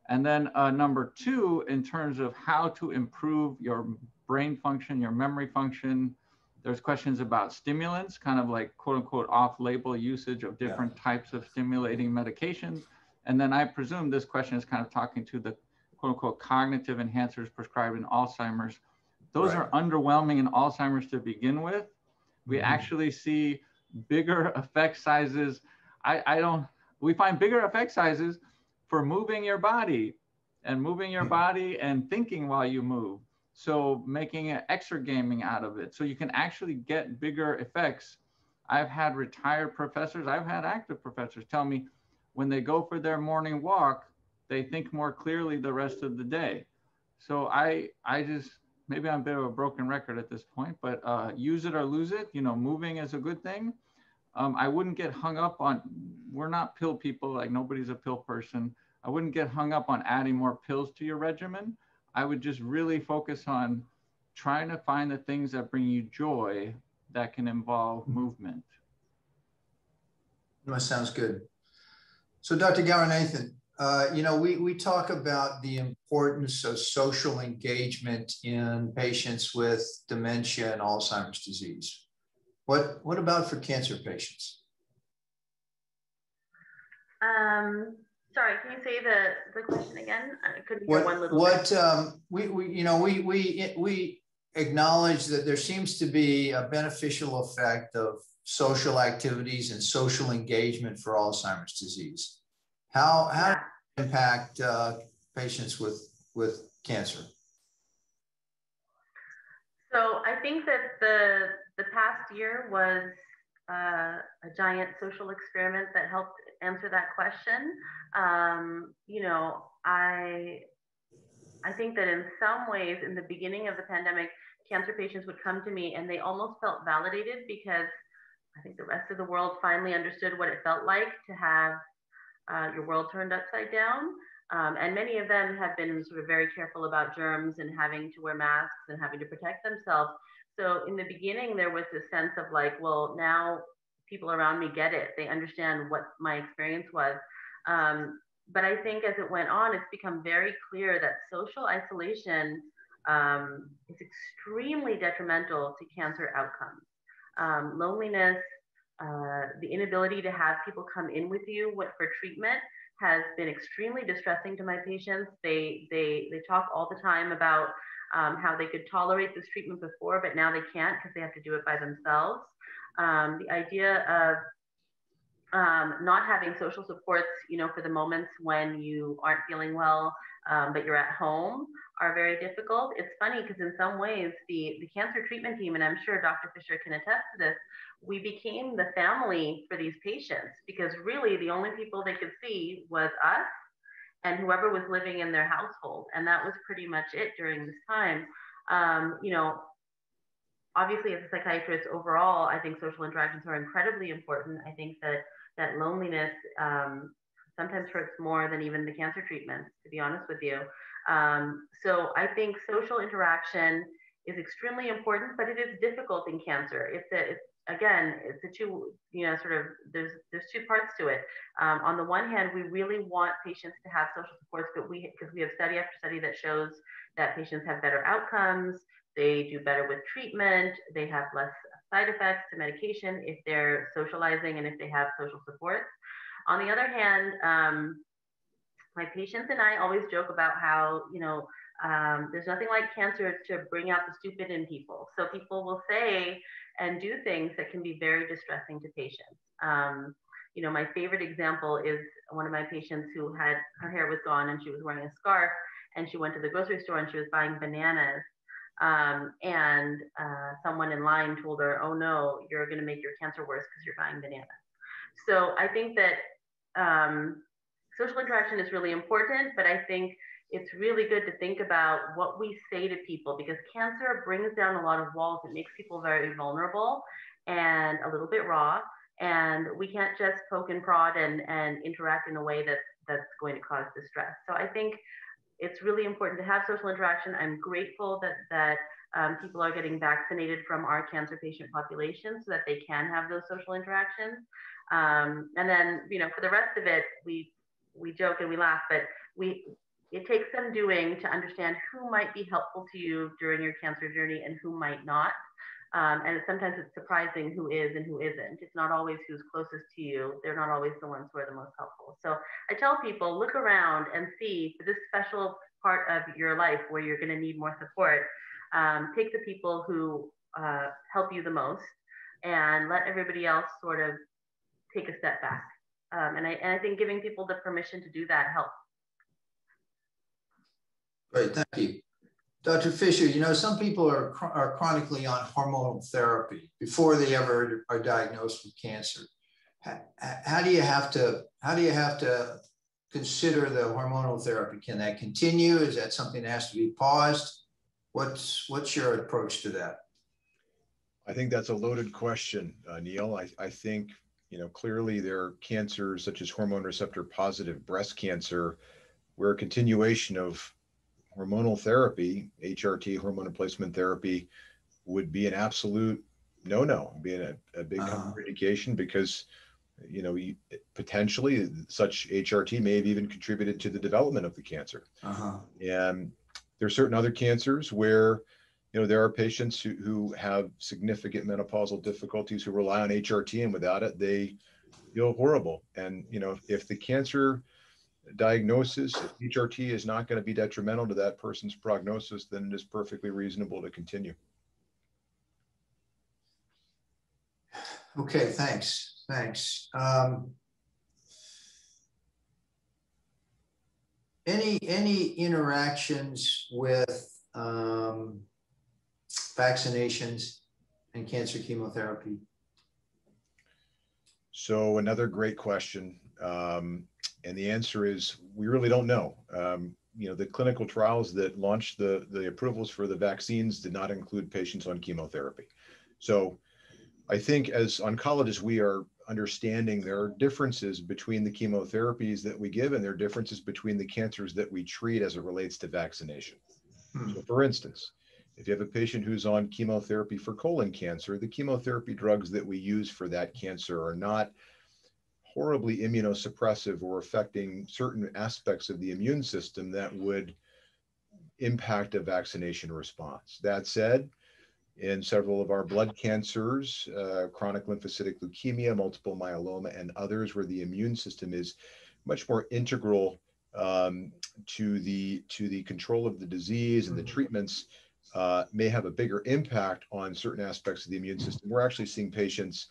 And then number two, in terms of how to improve your brain function, your memory function, there's questions about stimulants, kind of like quote unquote off-label usage of different types of stimulating medications. And then I presume this question is kind of talking to the quote unquote cognitive enhancers prescribed in Alzheimer's. Those are underwhelming in Alzheimer's to begin with. We actually see bigger effect sizes. We find bigger effect sizes for moving your body and thinking while you move. So making an exergaming out of it. So you can actually get bigger effects. I've had retired professors, I've had active professors tell me when they go for their morning walk, they think more clearly the rest of the day. So I just, maybe I'm a bit of a broken record at this point, but use it or lose it, moving is a good thing. I wouldn't get hung up on, we're not pill people, like nobody's a pill person. I wouldn't get hung up on adding more pills to your regimen. I would just really focus on trying to find the things that bring you joy that can involve movement. That sounds good. So Dr. Gowrinathan, we talk about the importance of social engagement in patients with dementia and Alzheimer's disease. What about for cancer patients? Sorry, can you say the question again? I couldn't hear one little bit. We acknowledge that there seems to be a beneficial effect of social activities and social engagement for Alzheimer's disease. How does it impact patients with cancer? So I think that the past year was a giant social experiment that helped answer that question. I think that in some ways, in the beginning of the pandemic, cancer patients would come to me and they almost felt validated because I think the rest of the world finally understood what it felt like to have your world turned upside down. And many of them have been sort of very careful about germs and having to wear masks and having to protect themselves. So in the beginning, there was this sense of like, well, now people around me get it. They understand what my experience was. But I think as it went on, it's become very clear that social isolation is extremely detrimental to cancer outcomes. Loneliness, the inability to have people come in with you for treatment has been extremely distressing to my patients. They talk all the time about how they could tolerate this treatment before, but now they can't because they have to do it by themselves. The idea of not having social supports, for the moments when you aren't feeling well, but you're at home, are very difficult. It's funny because in some ways, the cancer treatment team, and I'm sure Dr. Fischer can attest to this, we became the family for these patients because really the only people they could see was us and whoever was living in their household. And that was pretty much it during this time. Obviously as a psychiatrist overall, I think social interactions are incredibly important. I think that loneliness sometimes hurts more than even the cancer treatments, to be honest with you. So I think social interaction is extremely important, but it is difficult in cancer. It's a two, sort of, there's two parts to it. On the one hand, we really want patients to have social supports, but because we have study after study that shows that patients have better outcomes, they do better with treatment, they have less side effects to medication if they're socializing and if they have social supports. On the other hand, my patients and I always joke about how, there's nothing like cancer to bring out the stupid in people. So people will say and do things that can be very distressing to patients. My favorite example is one of my patients who had, her hair was gone and she was wearing a scarf, and she went to the grocery store and she was buying bananas. Someone in line told her, "Oh no, you're going to make your cancer worse because you're buying bananas." So I think that social interaction is really important, but I think it's really good to think about what we say to people, because cancer brings down a lot of walls. It makes people very vulnerable and a little bit raw, and we can't just poke and prod and interact in a way that's going to cause distress. So I think it's really important to have social interaction. I'm grateful that people are getting vaccinated from our cancer patient population so that they can have those social interactions. And then, for the rest of it, we joke and we laugh, but it takes some doing to understand who might be helpful to you during your cancer journey and who might not. And sometimes it's surprising who is and who isn't. It's not always who's closest to you. They're not always the ones who are the most helpful. So I tell people, look around and see, for this special part of your life where you're going to need more support, take the people who help you the most and let everybody else sort of take a step back. And I think giving people the permission to do that helps. Great, thank you. Dr. Fischer, some people are chronically on hormonal therapy before they ever are diagnosed with cancer. How do you have to consider the hormonal therapy? Can that continue? Is that something that has to be paused? What's your approach to that? I think that's a loaded question, Neil. I think, clearly there are cancers such as hormone receptor positive breast cancer, where a continuation of hormonal therapy, HRT, hormone replacement therapy, would be an absolute no-no, being a big contraindication, because potentially such HRT may have even contributed to the development of the cancer. And there are certain other cancers where there are patients who have significant menopausal difficulties who rely on HRT, and without it they feel horrible. And if the cancer diagnosis, if HRT is not going to be detrimental to that person's prognosis, then it is perfectly reasonable to continue. Okay, thanks. Any interactions with vaccinations and cancer chemotherapy? So another great question. And the answer is, we really don't know. The clinical trials that launched the approvals for the vaccines did not include patients on chemotherapy. So I think as oncologists, we are understanding there are differences between the chemotherapies that we give, and there are differences between the cancers that we treat as it relates to vaccination. So for instance, if you have a patient who's on chemotherapy for colon cancer, the chemotherapy drugs that we use for that cancer are not horribly immunosuppressive or affecting certain aspects of the immune system that would impact a vaccination response. That said, in several of our blood cancers, chronic lymphocytic leukemia, multiple myeloma, and others where the immune system is much more integral to the control of the disease and the treatments, may have a bigger impact on certain aspects of the immune system. We're actually seeing patients,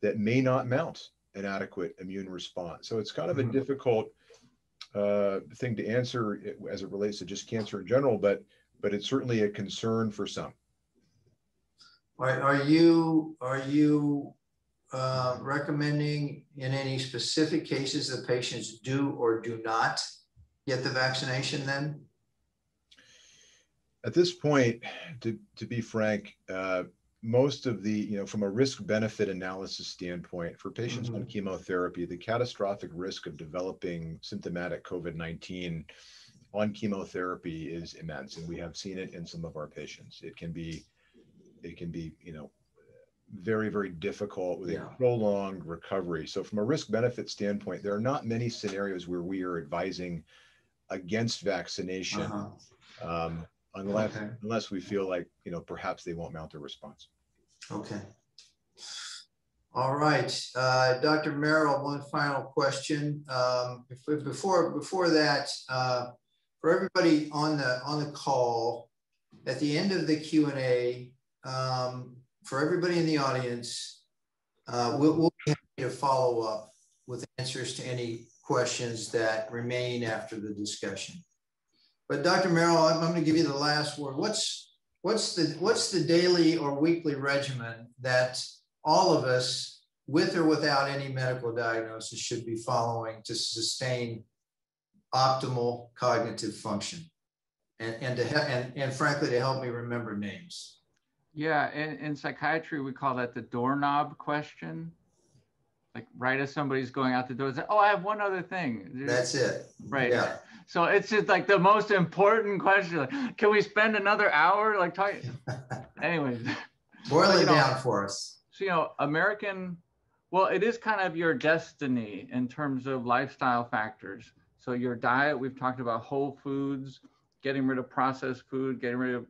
that may not mount an adequate immune response. So it's kind of a difficult thing to answer as it relates to just cancer in general, but it's certainly a concern for some. Are you recommending in any specific cases that patients do or do not get the vaccination then? At this point, to be frank, most of the, from a risk-benefit analysis standpoint, for patients on chemotherapy, the catastrophic risk of developing symptomatic COVID-19 on chemotherapy is immense, and we have seen it in some of our patients. It can be, very, very difficult with a prolonged recovery. So from a risk benefit standpoint, there are not many scenarios where we are advising against vaccination, unless we feel like, perhaps they won't mount a response. Okay. All right, Dr. Merrill, one final question. Before that, for everybody on the call, at the end of the Q&A, for everybody in the audience, we'll be happy to follow up with answers to any questions that remain after the discussion. But Dr. Merrill, I'm going to give you the last word. What's the daily or weekly regimen that all of us, with or without any medical diagnosis, should be following to sustain optimal cognitive function, and frankly, to help me remember names? Yeah, in psychiatry, we call that the doorknob question. Like right as somebody's going out the door, say, "Oh, I have one other thing." That's it. Right. Yeah. So it's just like the most important question. Like, can we spend another hour like talking? Anyways. Boil it down for us. So, well, it is kind of your destiny in terms of lifestyle factors. So your diet, we've talked about whole foods, getting rid of processed food,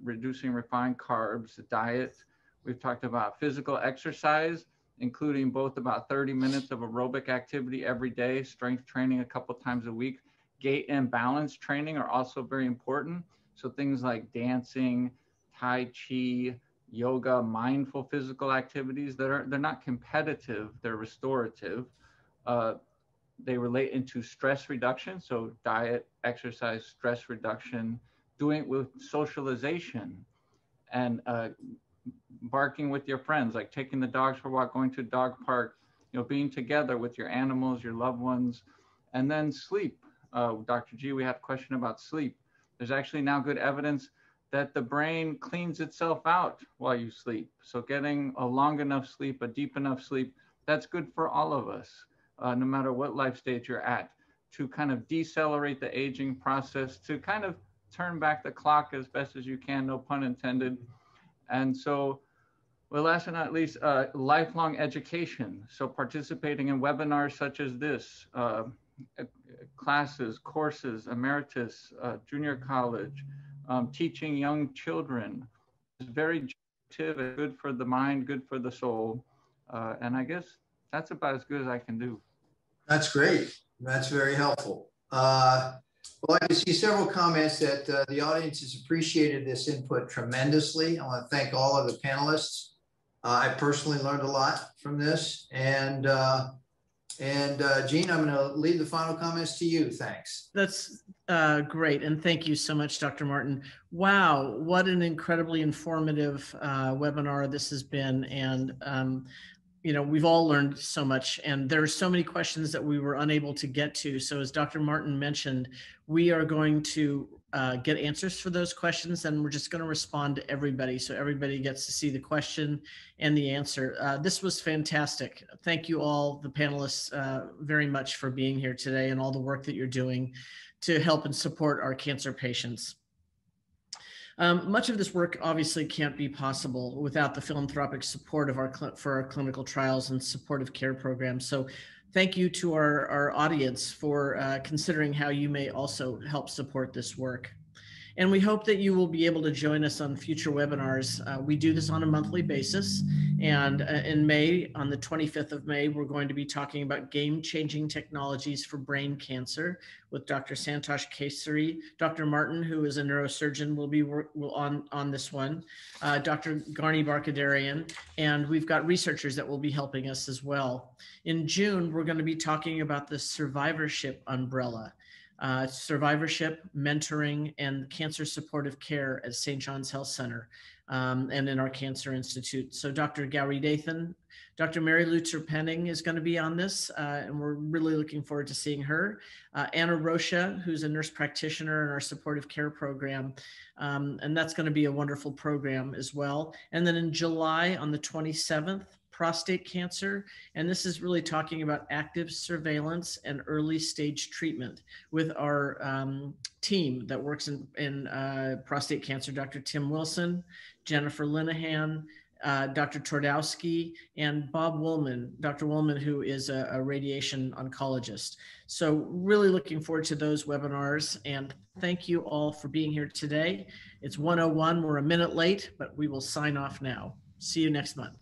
reducing refined carbs, the diet. We've talked about physical exercise, including both about 30 minutes of aerobic activity every day, strength training a couple times a week. Gait and balance training are also very important. So things like dancing, Tai Chi, yoga, mindful physical activities they're not competitive, they're restorative. They relate into stress reduction. So diet, exercise, stress reduction, doing it with socialization, and barking with your friends, like taking the dogs for a walk, going to a dog park, being together with your animals, your loved ones. And then sleep. Dr. G, we had a question about sleep. There's actually now good evidence that the brain cleans itself out while you sleep. So getting a long enough sleep, a deep enough sleep, that's good for all of us, no matter what life stage you're at, to kind of decelerate the aging process, to kind of turn back the clock as best as you can, no pun intended. And so, well, last but not least, lifelong education. So participating in webinars such as this, classes, courses, emeritus, junior college, teaching young children is very good for the mind, good for the soul. And I guess that's about as good as I can do. That's great. That's very helpful. Well, I can see several comments that the audience has appreciated this input tremendously. I want to thank all of the panelists. I personally learned a lot from this. And Jean, I'm going to leave the final comments to you. Thanks. That's great. And thank you so much, Dr. Martin. Wow, what an incredibly informative webinar this has been. And we've all learned so much, and there are so many questions that we were unable to get to. So as Dr. Martin mentioned, we are going to get answers for those questions, and we're just going to respond to everybody, so everybody gets to see the question and the answer. This was fantastic. Thank you all, the panelists, very much for being here today and all the work that you're doing to help and support our cancer patients. Much of this work obviously can't be possible without the philanthropic support of our clinical trials and supportive care programs. So thank you to our audience for considering how you may also help support this work. And we hope that you will be able to join us on future webinars. We do this on a monthly basis. And in May, on the 25th of May, we're going to be talking about game-changing technologies for brain cancer with Dr. Santosh Kesari. Dr. Martin, who is a neurosurgeon, will be on this one. Dr. Garni Barkadarian, and we've got researchers that will be helping us as well. In June, we're going to be talking about the survivorship umbrella. Survivorship, mentoring, and cancer supportive care at St. John's Health Center and in our Cancer Institute. So Dr. Gowrinathan, Dr. Mary Lutzer Penning is going to be on this, and we're really looking forward to seeing her. Anna Rocha, who's a nurse practitioner in our supportive care program, and that's going to be a wonderful program as well. And then in July, on the 27th, prostate cancer. And this is really talking about active surveillance and early stage treatment with our team that works in prostate cancer, Dr. Tim Wilson, Jennifer Linehan, Dr. Twardowski, and Bob Woolman, Dr. Woolman, who is a radiation oncologist. So really looking forward to those webinars, and thank you all for being here today. It's 1:01, we're a minute late, but we will sign off now. See you next month.